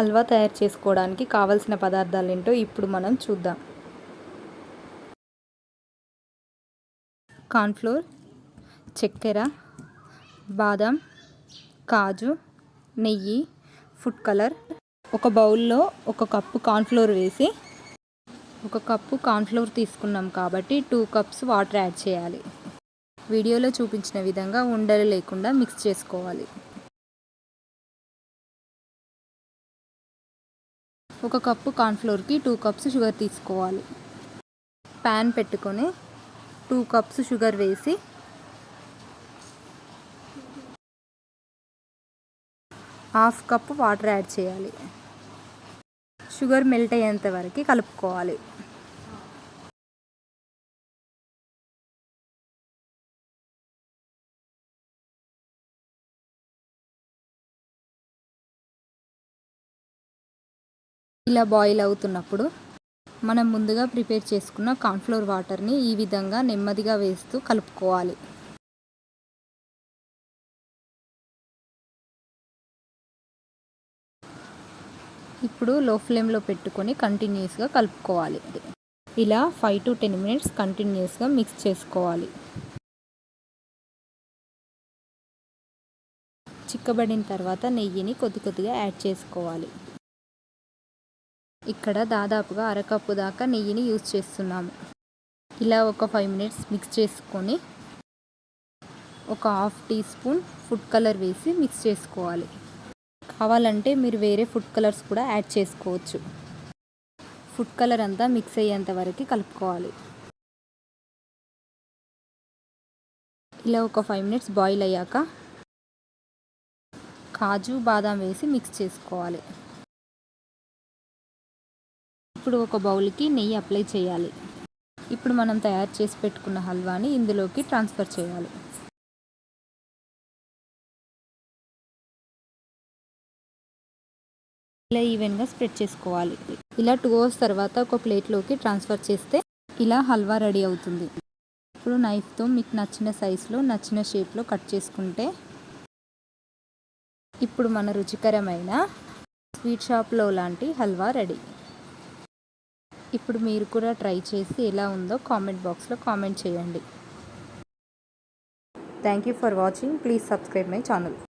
హల్వా తయారు చేసుకోవడానికి కావలసిన పదార్థాలు ఏంటో ఇప్పుడు మనం చూద్దాం. కార్న్‌ఫ్లోర్, చక్కెర, బాదం, కాజు, నెయ్యి, ఫుడ్ కలర్. ఒక బౌల్లో 1 కప్పు కార్న్‌ఫ్లోర్ వేసి 1 కప్పు కార్న్‌ఫ్లోర్ తీసుకున్నాం కాబట్టి 2 కప్స్ వాటర్ యాడ్ చేయాలి. వీడియోలో చూపించిన విధంగా ఉండలు లేకుండా మిక్స్ చేసుకోవాలి. 1 కప్పు కార్న్‌ఫ్లోర్‌కి 2 కప్స్ షుగర్ తీసుకోవాలి. ప్యాన్ పెట్టుకొని 2 కప్స్ షుగర్ వేసి హాఫ్ కప్ వాటర్ యాడ్ చేయాలి. షుగర్ మెల్ట్ అయ్యేంత వరకు కలుపుకోవాలి. ఇలా బాయిల్ అవుతున్నప్పుడు మనం ముందుగా ప్రిపేర్ చేసుకున్న కార్న్‌ఫ్లోర్ వాటర్ని ఈ విధంగా నెమ్మదిగా వేస్తూ కలుపుకోవాలి. ఇప్పుడు లో ఫ్లేమ్లో పెట్టుకొని కంటిన్యూస్గా కలుపుకోవాలి. ఇలా 5 to 10 మినిట్స్ కంటిన్యూస్గా మిక్స్ చేసుకోవాలి. చిక్కబడిన తర్వాత నెయ్యిని కొద్దిగా యాడ్ చేసుకోవాలి. ఇక్కడ దాదాపుగా అరకప్పు దాకా నెయ్యిని యూజ్ చేస్తున్నాము. ఇలా ఒక 5 మినిట్స్ మిక్స్ చేసుకొని ఒక half teaspoon food colour వేసి మిక్స్ చేసుకోవాలి. కావాలంటే మీరు వేరే ఫుడ్ కలర్స్ కూడా యాడ్ చేసుకోవచ్చు. ఫుడ్ కలర్ అంతా మిక్స్ అయ్యేంత వరకు కలుపుకోవాలి. ఇలా ఒక 5 మినిట్స్ బాయిల్ అయ్యాక కాజు, బాదం వేసి మిక్స్ చేసుకోవాలి. ఇప్పుడు ఒక బౌల్కి నెయ్యి అప్లై చేయాలి. ఇప్పుడు మనం తయారు చేసి పెట్టుకున్న హల్వాని ఇందులోకి ట్రాన్స్ఫర్ చేయాలి. ఇలా ఈవెన్గా స్ప్రెడ్ చేసుకోవాలి. ఇలా 2 అవర్స్ తర్వాత ఒక ప్లేట్లోకి ట్రాన్స్ఫర్ చేస్తే ఇలా హల్వా రెడీ అవుతుంది. ఇప్పుడు నైఫ్తో మీకు నచ్చిన సైజులో నచ్చిన షేప్లో కట్ చేసుకుంటే ఇప్పుడు మన రుచికరమైన స్వీట్ షాప్లో లాంటి హల్వా రెడీ. ఇప్పుడు మీరు కూడా ట్రై చేసి ఎలా ఉందో కామెంట్ బాక్స్లో కామెంట్ చేయండి. Thank you for watching. Please subscribe my channel.